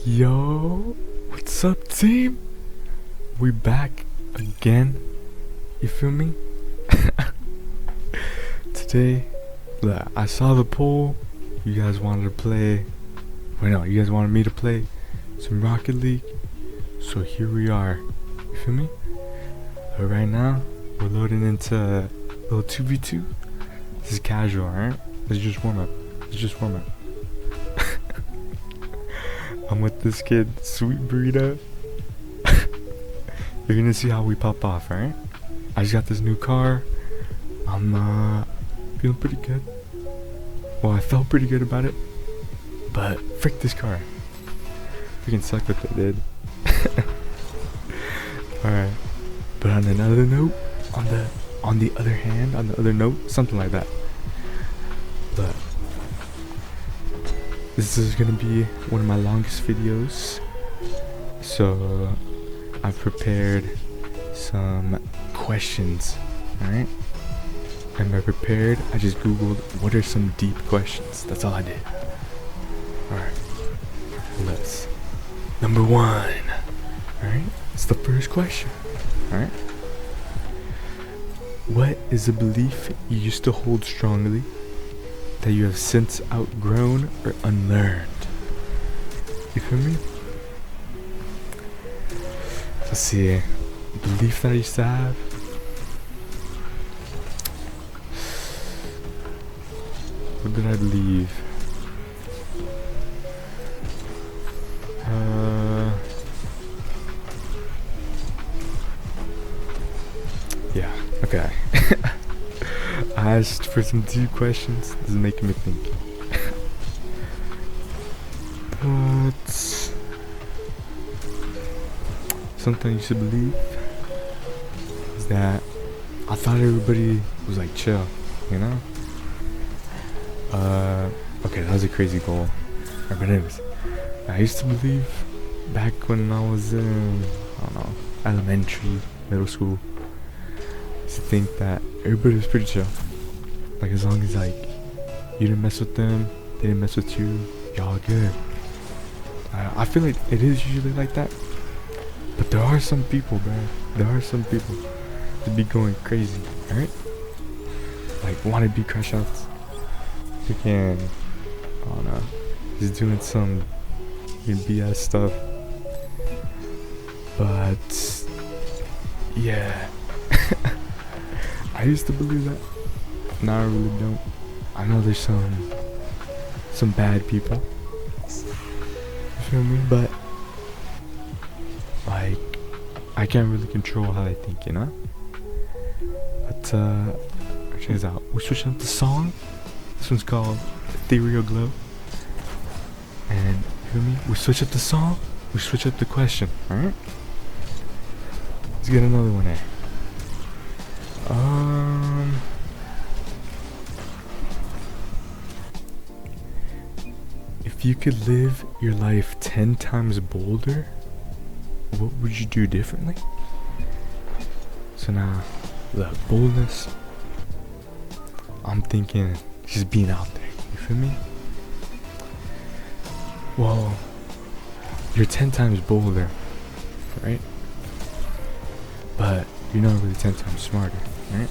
Yo, what's up, team? We back again. You feel me? Today, look, I saw the poll. You guys wanted to play. Wait, no, you guys wanted me to play some Rocket League. So here we are. You feel me? But right now, we're loading into a little 2v2. This is casual, alright? Let's just warm up. I'm with this kid, Sweet Burrito. You're gonna see how we pop off, alright? I just got this new car. I'm feeling pretty good. Well, I felt pretty good about it. But frick this car. Freaking suck with it, dude. Alright. But on another note, on the other note, something like that. But this is gonna be one of my longest videos, so I've prepared some questions. Alright? And by prepared, I just googled what are some deep questions. That's all I did. Alright. Let's. Number 1. Alright? It's the first question. Alright? What is a belief you used to hold strongly that you have since outgrown or unlearned? You feel me? Let's see. Belief that I used to have. What did I believe? Yeah, okay. I asked for some deep questions. This is making me think. But something you should believe is that I thought everybody was like chill, you know? Okay, that was a crazy goal. But anyways, I used to believe back when I was in, I don't know, elementary, middle school, I used to think that everybody was pretty chill. Like, as long as, like, you didn't mess with them, they didn't mess with you, y'all good. I feel like it is usually like that. But there are some people, bro. There are some people that be going crazy, alright? Like, wanna be crush outs. You can, I don't know, just doing some BS stuff. But, yeah. I used to believe that. Now I really don't. I know there's some bad people. You feel me? But like, I can't really control how I think, you know? But check this out. We're switching up the song. This one's called Ethereal Glow. And you feel me? We switch up the song, we switch up the question, alright? Let's get another one there. If you could live your life 10 times bolder, what would you do differently? So now, the boldness, I'm thinking just being out there, you feel me? Well, you're 10 times bolder, right? But you're not really 10 times smarter, right?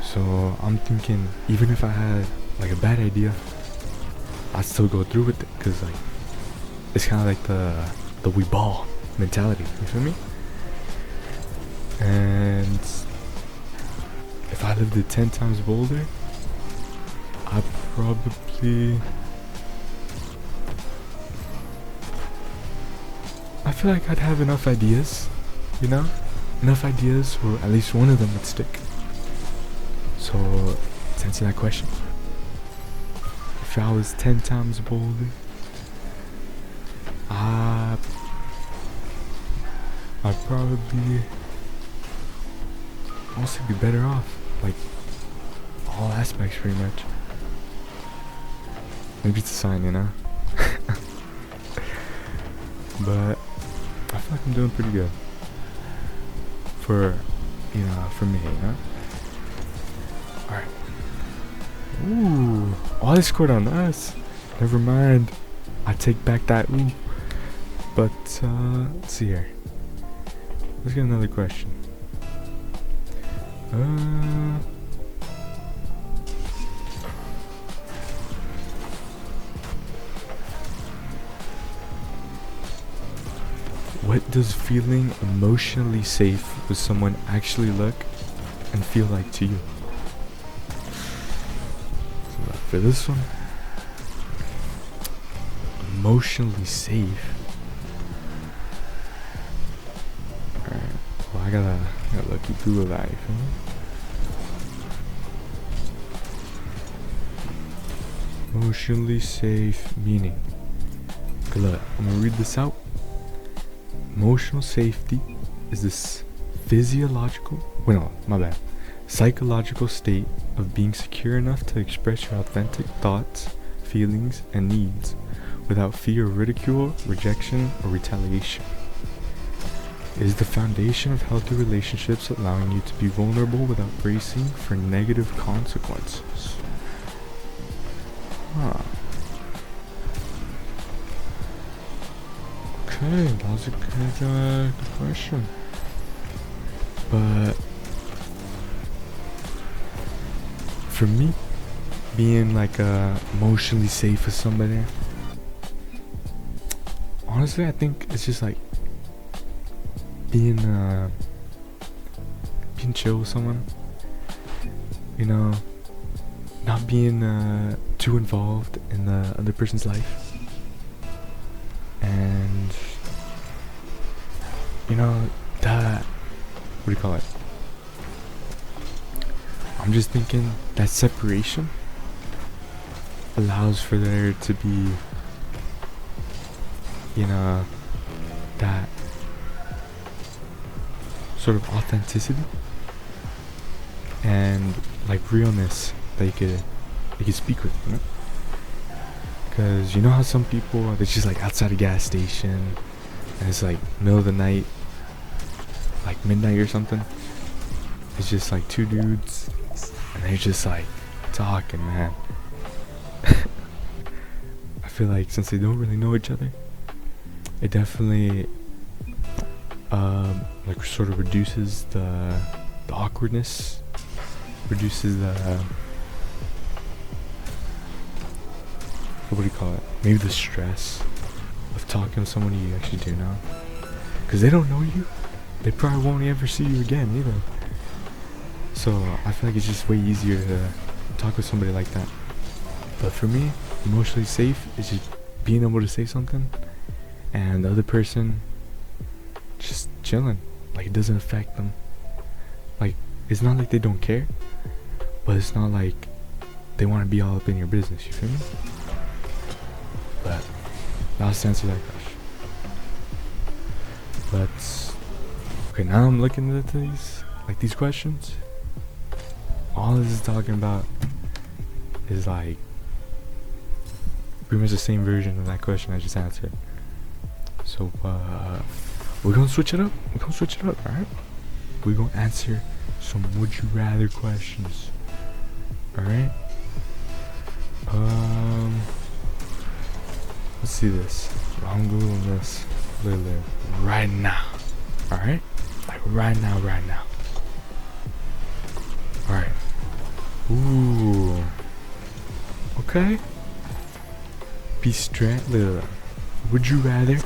So I'm thinking, even if I had like a bad idea, I'd still go through with it, cause like it's kind of like the we ball mentality. You feel me? And if I lived it 10 times bolder, I feel like I'd have enough ideas, you know? Enough ideas where at least one of them would stick. So, to answer that question, if I was 10 times bolder, I'd probably also be better off, like, all aspects pretty much. Maybe it's a sign, you know? But I feel like I'm doing pretty good for me, you know? Alright. Ooh, oh, they scored on us. Never mind. I take back that ooh. But let's see here. Let's get another question. What does feeling emotionally safe with someone actually look and feel like to you? So for this one, emotionally safe. Alright, well I gotta look you through that, you feel me? Emotionally safe meaning. Okay, look, I'm gonna read this out. Emotional safety is this psychological state of being secure enough to express your authentic thoughts, feelings, and needs without fear of ridicule, rejection, or retaliation. It is the foundation of healthy relationships, allowing you to be vulnerable without bracing for negative consequences. Huh. Okay, that was a good question. But for me, being like emotionally safe with somebody, honestly, I think it's just like being chill with someone. You know, not being too involved in the other person's life. And you know, that, what do you call it? I'm just thinking that separation allows for there to be, you know, that sort of authenticity and like realness that you could speak with, you know? Because you know how some people, they're just like outside a gas station and it's like middle of the night, like midnight or something. It's just like two dudes and they're just like talking, man. I feel like since they don't really know each other, it definitely like sort of reduces the awkwardness, reduces the what do you call it? Maybe the stress of talking to someone you actually do know. Because they don't know you. They probably won't ever see you again either. So I feel like it's just way easier to talk with somebody like that. But for me, emotionally safe is just being able to say something and the other person just chilling. Like it doesn't affect them. Like it's not like they don't care, but it's not like they want to be all up in your business, you feel me? But that's the answer to that question. But okay, now I'm looking at these questions. All this is talking about is like pretty much the same version of that question I just answered. So we're gonna switch it up. Alright? We're gonna answer some would you rather questions. Alright? Let's see this. I'm googling this literally right now. Alright? Like right now. Alright. Ooh. Okay. Would you rather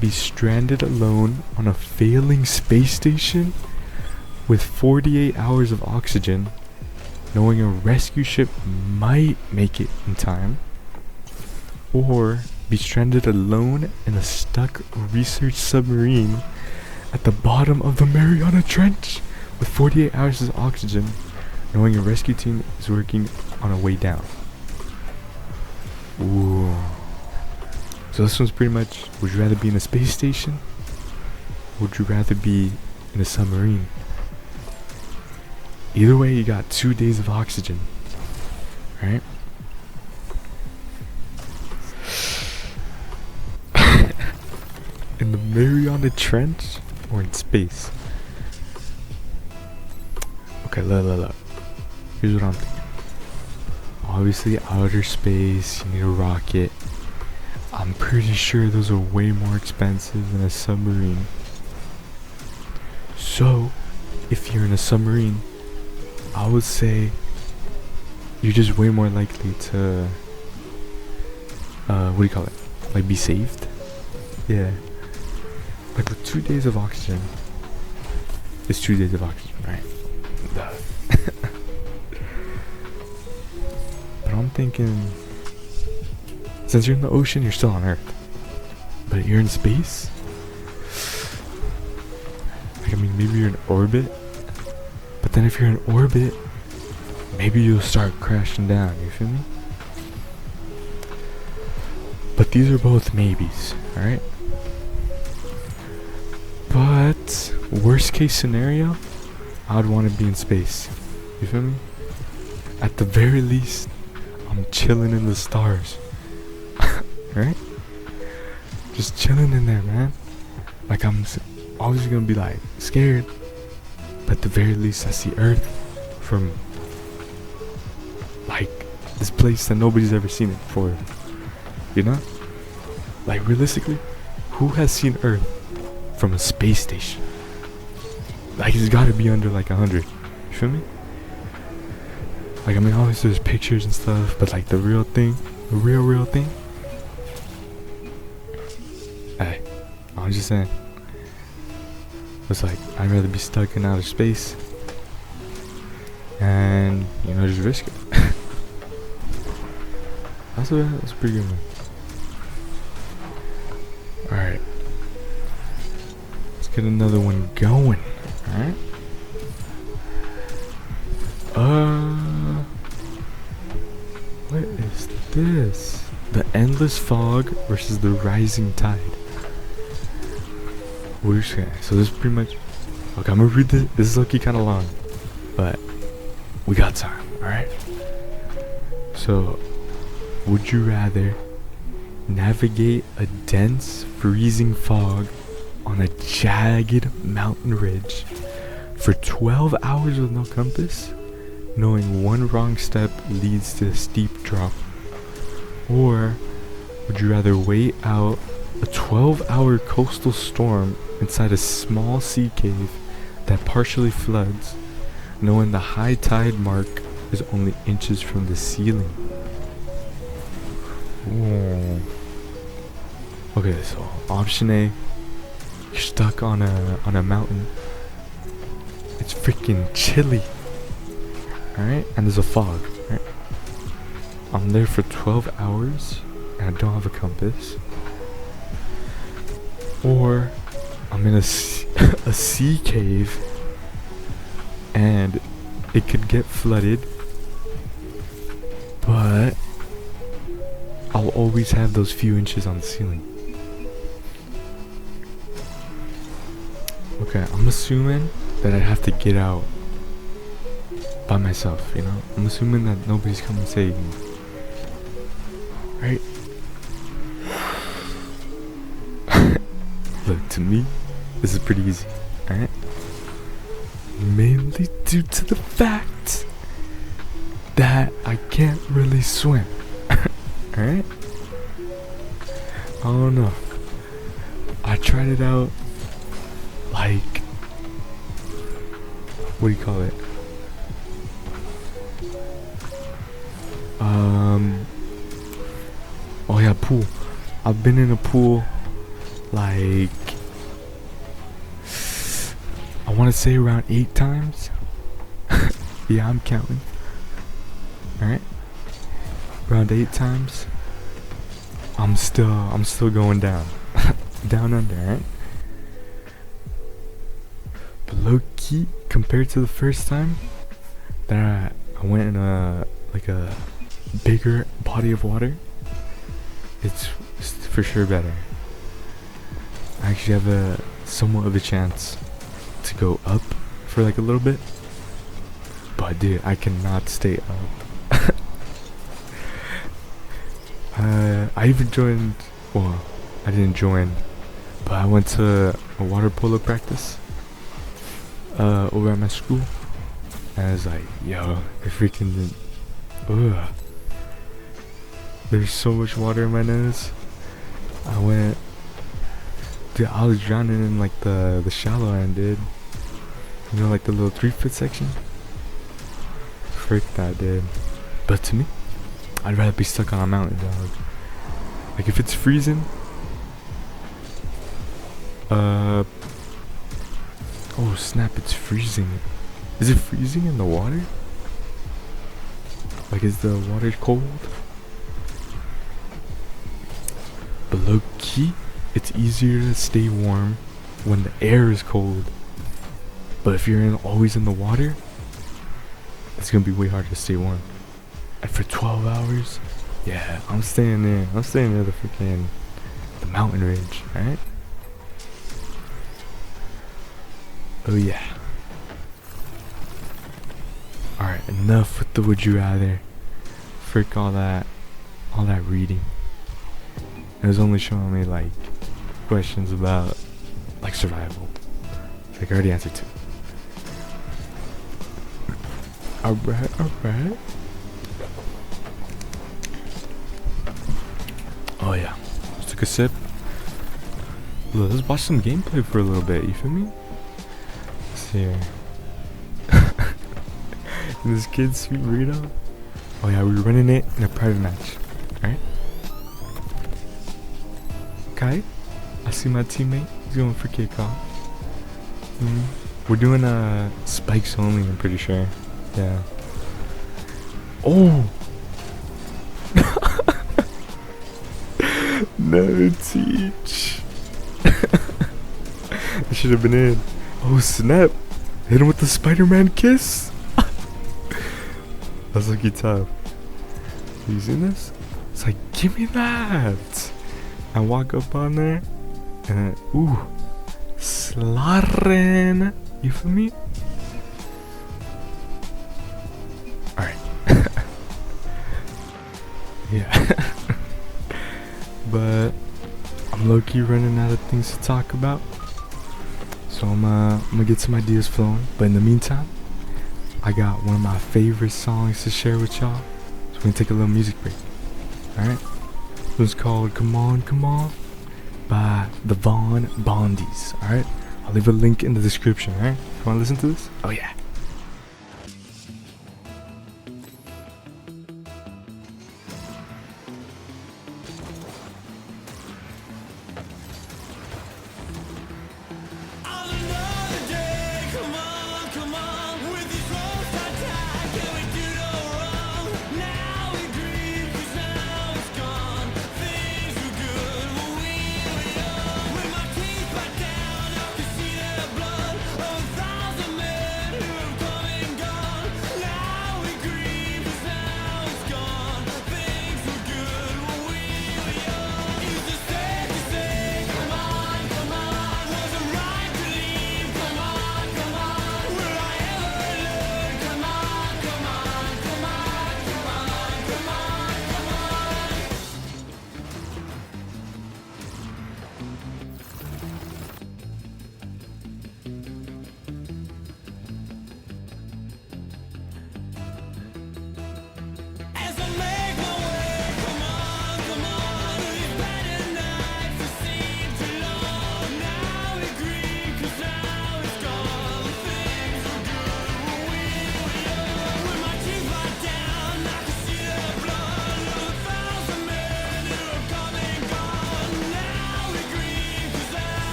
be stranded alone on a failing space station with 48 hours of oxygen, knowing a rescue ship might make it in time, or be stranded alone in a stuck research submarine at the bottom of the Mariana Trench with 48 hours of oxygen, knowing a rescue team is working on a way down? Ooh. So this one's pretty much, would you rather be in a space station? Would you rather be in a submarine? Either way, you got 2 days of oxygen, right? In the Mariana Trench or in space? Okay, look. Here's what I'm thinking. Obviously, outer space, you need a rocket. I'm pretty sure those are way more expensive than a submarine. So, if you're in a submarine, I would say you're just way more likely to, what do you call it? Like, be saved? Yeah. Like, with 2 days of oxygen, it's 2 days of oxygen, right? Duh. But I'm thinking, since you're in the ocean, you're still on Earth. But you're in space? Like, I mean, maybe you're in orbit. But then if you're in orbit, maybe you'll start crashing down, you feel me? But these are both maybes, alright? But, worst case scenario, I'd want to be in space. You feel me? At the very least, I'm chilling in the stars. Right? Just chilling in there, man. Like, I'm always gonna be like scared, but at the very least I see Earth from like this place that nobody's ever seen it before. You know? Like, realistically, who has seen Earth from a space station? Like, it's gotta be under like 100. You feel me? Like, I mean, obviously there's pictures and stuff, but like the real thing, the real thing, hey, I'm just saying, it's like, I'd rather be stuck in outer space and, you know, just risk it. That's a pretty good one. Alright, let's get another one going. Alright. What is this? The endless fog versus the rising tide. We're just gonna, so this is pretty much, okay, I'm gonna read this. This is lucky kind of long, but we got time. Alright. So, would you rather navigate a dense, freezing fog on a jagged mountain ridge for 12 hours with no compass, knowing one wrong step leads to a steep drop? Or would you rather wait out a 12-hour coastal storm inside a small sea cave that partially floods, knowing the high tide mark is only inches from the ceiling? Ooh. Okay, so option A, you're stuck on a mountain. It's freaking chilly. Alright? And there's a fog. Right? I'm there for 12 hours and I don't have a compass. Or I'm in a sea cave and it could get flooded, but I'll always have those few inches on the ceiling. Okay, I'm assuming that I'd have to get out by myself, you know? I'm assuming that nobody's coming to save me. Right? Look, to me, this is pretty easy, alright? Mainly due to the fact that I can't really swim. Alright? I don't know. I tried it out, like, what do you call it? Oh yeah, pool. I've been in a pool, like, I want to say around 8 times. Yeah, I'm counting. Alright? Around 8 times. I'm still going down. Down under, right? But low key, compared to the first time that I went in a bigger body of water, it's for sure better. I actually have a somewhat of a chance to go up for like a little bit, but dude, I cannot stay up. I even joined, well, I didn't join, but I went to a water polo practice over at my school, and I was like, yo, I freaking, ugh, there's so much water in my nose. I went. Dude, I was drowning in like the shallow end, dude. You know, like the little 3-foot section. Frick that, dude. But to me, I'd rather be stuck on a mountain, dog. Like if it's freezing. Oh snap! It's freezing. Is it freezing in the water? Like, is the water cold? But low key, it's easier to stay warm when the air is cold. But if you're always in the water, it's gonna be way harder to stay warm. And for 12 hours, yeah, I'm staying there. I'm staying near the mountain ridge, alright? Oh yeah. Alright, enough with the would you rather. Frick all that reading. It was only showing me like questions about like survival. Like I already answered 2. Alright. Oh yeah. Just took a sip. Look, let's watch some gameplay for a little bit, you feel me? Let's see here. This kid's sweet burrito. Oh yeah, we were running it in a private match. Alright? Okay. I see my teammate. He's going for kickoff. We're doing spikes only, I'm pretty sure. Yeah. Oh! No, teach. I should have been in. Oh snap! Hit him with the Spider-Man kiss. That's lucky tough. You seen this? It's like, give me that! I walk up on there, and ooh, slaughtering. You feel me? Alright. Yeah. But I'm low-key running out of things to talk about. So I'm gonna get some ideas flowing. But in the meantime, I got one of my favorite songs to share with y'all. So we're gonna take a little music break. Alright? It's called Come On, Come On by the Bondies. Alright? I'll leave a link in the description, alright? You wanna listen to this? Oh yeah.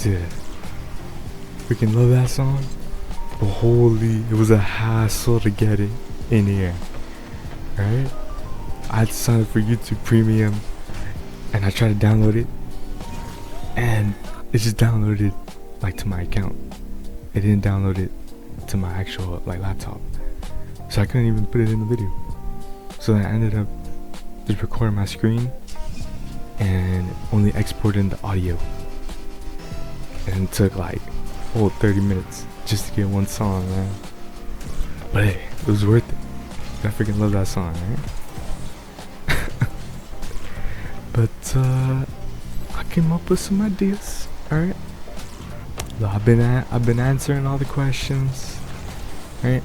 Dude, freaking love that song. But holy, it was a hassle to get it in here. Right? I had to sign up for YouTube Premium, and I tried to download it, and it just downloaded like to my account. It didn't download it to my actual like laptop, so I couldn't even put it in the video. So then I ended up just recording my screen and only exporting the audio, and it took like whole 30 minutes just to get one song, man. But hey, it was worth it. I freaking love that song, right? But I came up with some ideas. All right. So I've been answering all the questions. Right.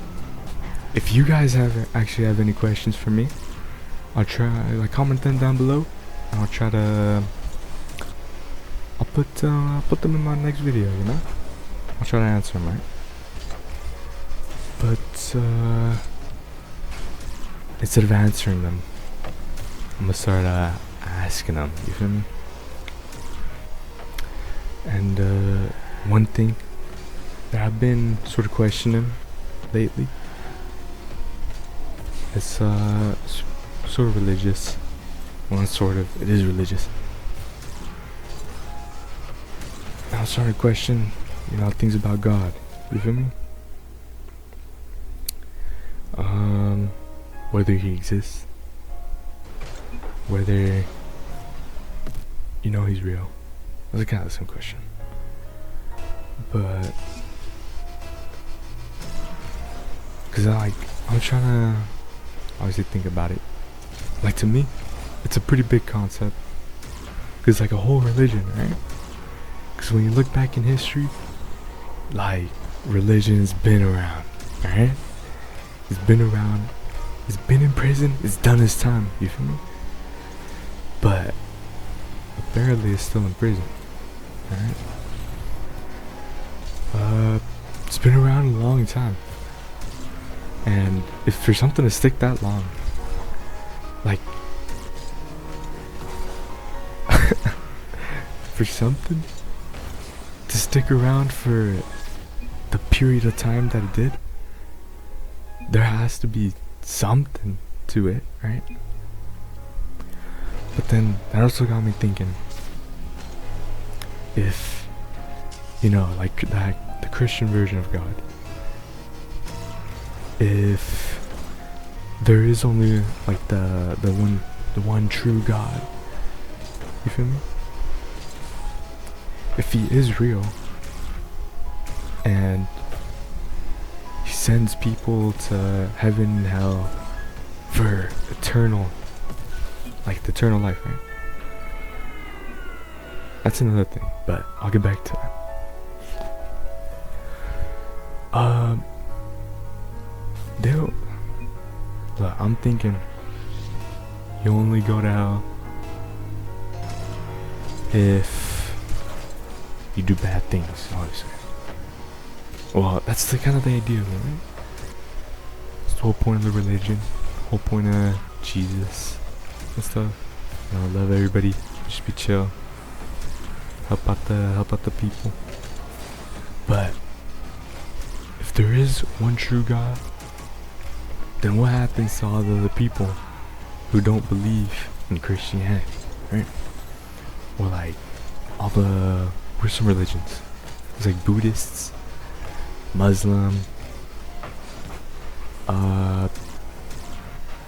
If you guys actually have any questions for me, I'll try like comment them down below. And I'll try to I'll put them in my next video. You know. I'll try to answer them. Right. But instead of answering them, I'm gonna start asking them. You feel me? And one thing that I've been sort of questioning lately is sort of religious. Well, not sort of. It is religious. I was trying to question, things about God. You feel me? Whether he exists, whether he's real. That's kind of the same question, but because I'm trying to obviously think about it. Like, to me, it's a pretty big concept. It's like a whole religion, right? Because when you look back in history, like, religion's been around, right? It's been around. It's been in prison. It's done its time. You feel me? But apparently, it's still in prison. Alright. It's been around a long time. And if for something to stick that long, like, for something to stick around for the period of time that it did, there has to be something to it, right? But then that also got me thinking, if like the Christian version of God, if there is only like the one true God, you feel me? If he is real and he sends people to heaven and hell for eternal life, right? That's another thing, but I'll get back to that. Look, I'm thinking you only go to hell if you do bad things, obviously. Well, that's the kind of the idea, right? It's the whole point of the religion, whole point of Jesus and stuff. Love everybody, just be chill, help out the people. But if there is one true God, then what happens to all the other people who don't believe in Christianity, right? Or like where's some religions? It's like Buddhists, Muslim, I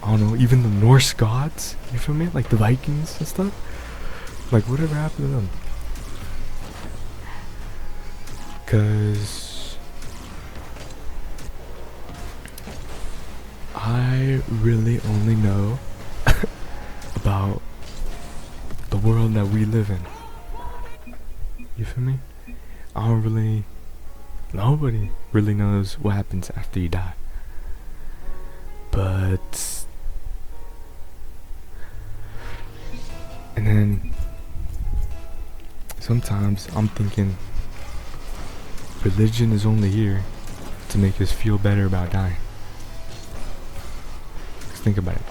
don't know, even the Norse gods, you feel me? Like the Vikings and stuff. Like, whatever happened to them? Cause I really only know about the world that we live in. You feel me? Nobody really knows what happens after you die. But, and then sometimes I'm thinking religion is only here to make us feel better about dying. Just think about it.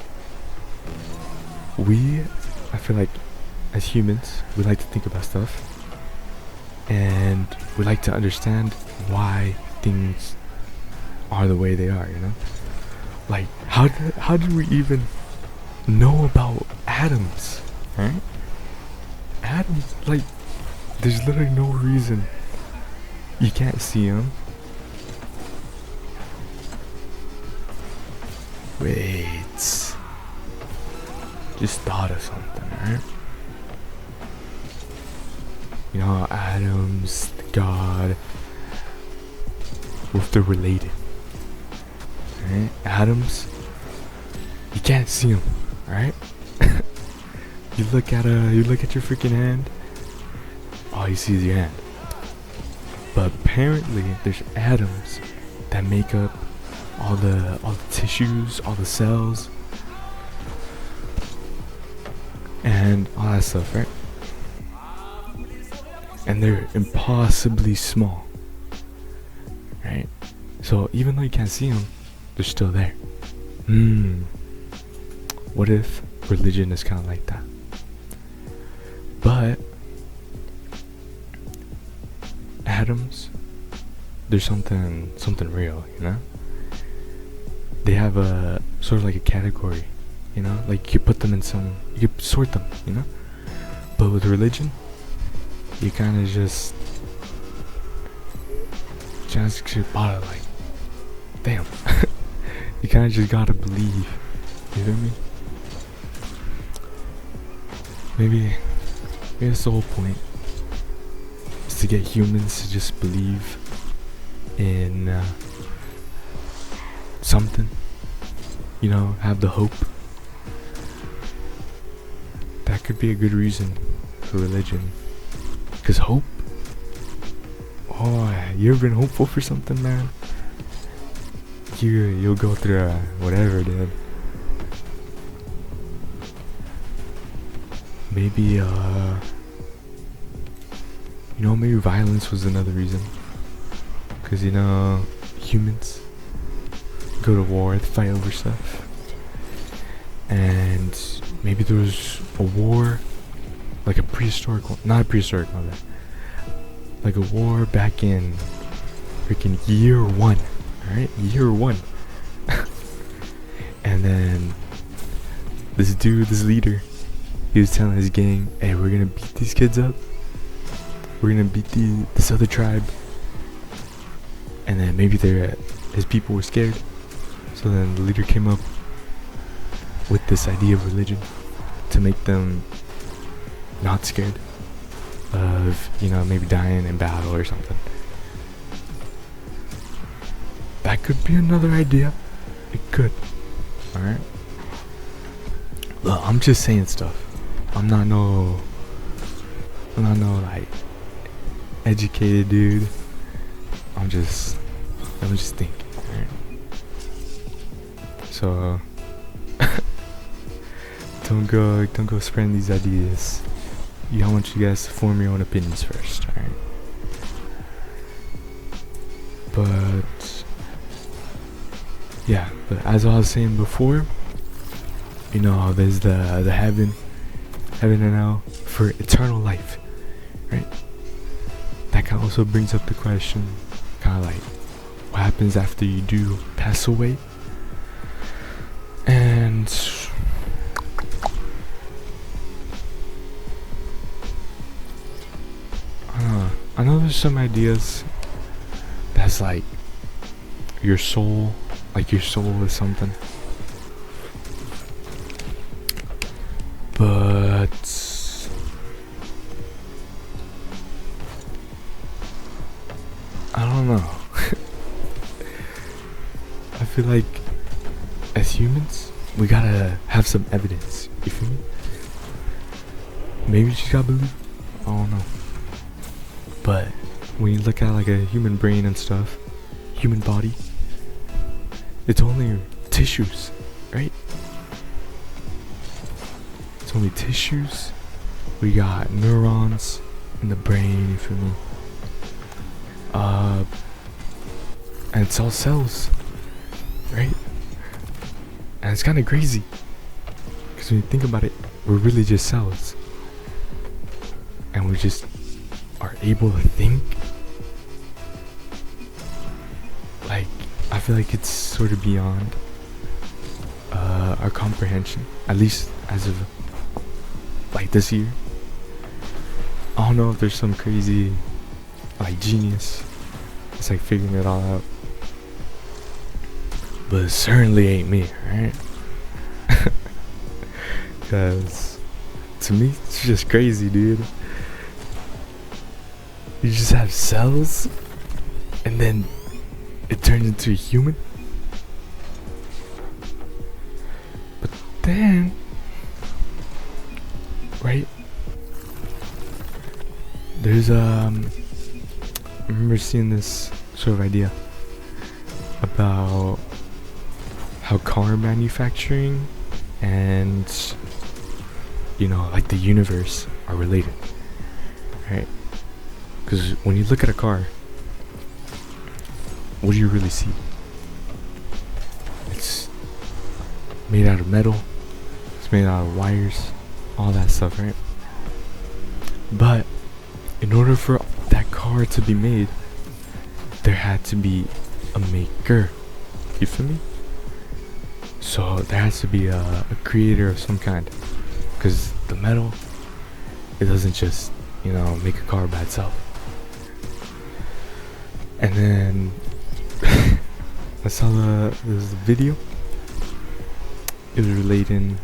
I feel like as humans, we like to think about stuff, and we like to understand why things are the way they are, Like, how did we even know about atoms, right? Atoms, like, there's literally no reason you can't see them. Wait, just thought of something, right? You know, atoms, God, what if they're related? Right? Atoms, you can't see them, right? you look at your freaking hand. All you see is your hand. But apparently, there's atoms that make up all the tissues, all the cells, and all that stuff, right? And they're impossibly small, right? So even though you can't see them, they're still there. What if religion is kind of like that? But atoms, there's something real, you know? They have a sort of like a category, you know? Like you put them in you sort them, you know? But with religion, you kind of just bought it, like, damn. You kind of just gotta believe, you feel me? Maybe that's the whole point, is to get humans to just believe in something, you know, have the hope. That could be a good reason for religion. Cause hope, you ever been hopeful for something, man? You'll go through whatever, dude. Maybe maybe violence was another reason. Cause humans go to war, they fight over stuff, and maybe there was a war, like a prehistoric one, not a prehistoric one, like a war back in freaking year 1, alright? Year 1. And then this leader, he was telling his gang, hey, we're gonna beat these kids up, we're gonna beat this other tribe. And then maybe his people were scared, so then the leader came up with this idea of religion to make them not scared of, maybe dying in battle or something. That could be another idea. It could. Alright? Look, I'm just saying stuff. I'm not no like educated dude. I'm just thinking, alright? So don't go spreading these ideas. I want you guys to form your own opinions first, alright? But yeah, but as I was saying before, there's the heaven and hell for eternal life, right? That kind of also brings up the question, kind of like, what happens after you do pass away? And I know there's some ideas that's like your soul is something, but I don't know. I feel like as humans, we gotta have some evidence, you feel me? Maybe you just gotta believe, I don't know. But when you look at like a human brain and stuff, human body, it's only tissues, right? It's only tissues. We got neurons in the brain, you feel me? And it's all cells, right? And it's kind of crazy, because when you think about it, we're really just cells, and we just are able to think. Like, I feel like it's sort of beyond our comprehension, at least as of like this year. I don't know if there's some crazy like genius that's like figuring it all out, but it certainly ain't me, right? Because to me it's just crazy, dude. You just have cells and then it turns into a human. But then, right, there's I remember seeing this sort of idea about how car manufacturing and, you know, like the universe are related, right? Because when you look at a car, what do you really see? It's made out of metal, it's made out of wires, all that stuff, right? But in order for that car to be made, there had to be a maker. You feel me? So there has to be a creator of some kind. Because the metal, it doesn't just, you know, make a car by itself. And then I saw there's a video. It was relating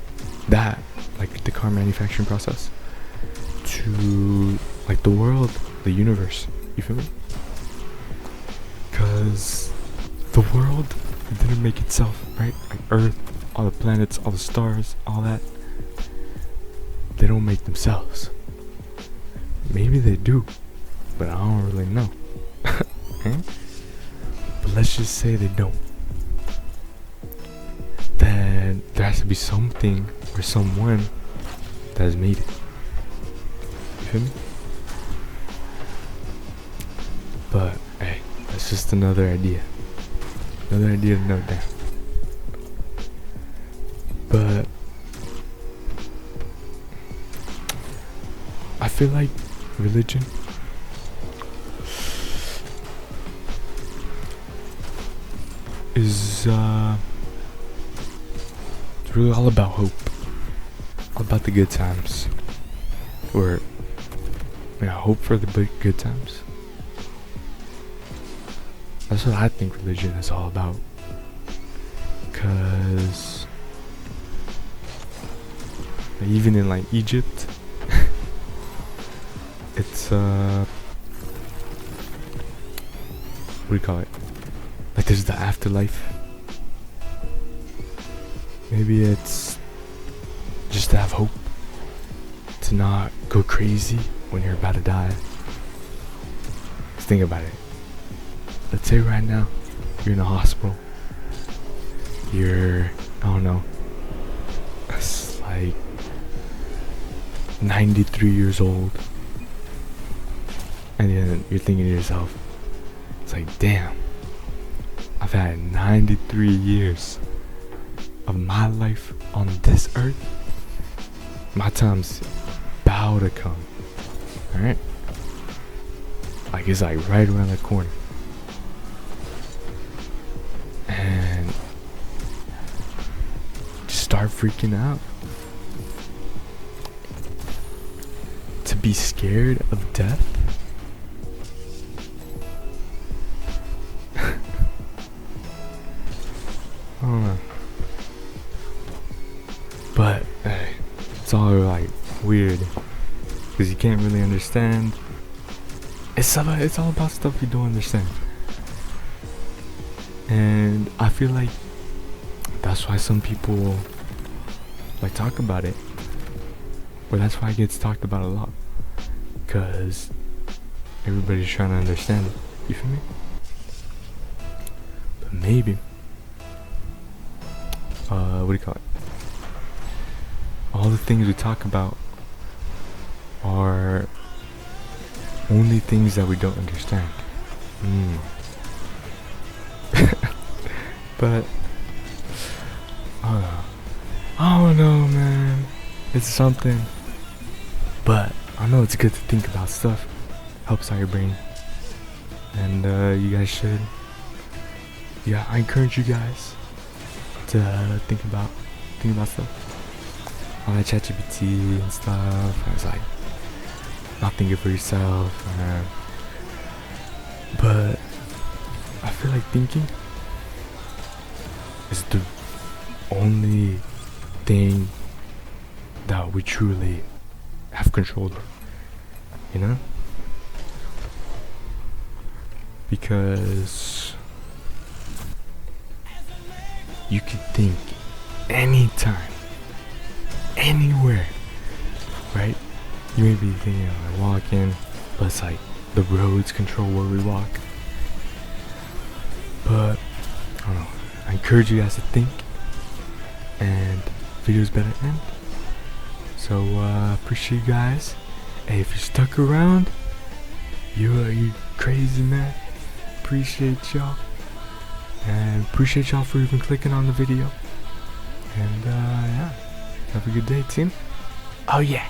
that, like the car manufacturing process, to like the world, the universe. You feel me? Because the world didn't make itself, right? Like Earth, all the planets, all the stars, all that. They don't make themselves. Maybe they do, but I don't really know. Okay? But let's just say they don't. Then there has to be something or someone that has made it. You feel me? But hey, that's just another idea. Another idea to note down. But I feel like religion is it's really all about hope, all about the good times, or hope for the good times. That's what I think religion is all about. Cause even in like Egypt, it's what do you call it? Like there's the afterlife. Maybe it's just to have hope, to not go crazy when you're about to die. Just think about it. Let's say right now you're in a hospital. You're, I don't know, it's like 93 years old. And then you're thinking to yourself, it's like, damn, I've had 93 years of my life on this earth. My time's about to come. Alright? Like it's like right around the corner. And just start freaking out. To be scared of death? I don't know. But hey, it's all like weird because you can't really understand. It's all about stuff you don't understand, and I feel like that's why some people like talk about it, or that's why it gets talked about a lot, because everybody's trying to understand it. You feel me? But maybe what do you call it? All the things we talk about are only things that we don't understand. But I don't know, man. It's something. But I know it's good to think about stuff. Helps out your brain. And you guys should. Yeah, I encourage you guys to think about thinking about stuff. All that ChatGPT and stuff. I was like, not thinking for yourself. But I feel like thinking is the only thing that we truly have control of, you know? Because you can think anytime, anywhere, right? You may be thinking like walking, but it's like the roads control where we walk. But I don't know, I encourage you guys to think, and video's better end. So appreciate you guys. Hey, if you stuck around, you crazy, man. Appreciate y'all, and appreciate y'all for even clicking on the video. And yeah, have a good day, team. Oh yeah.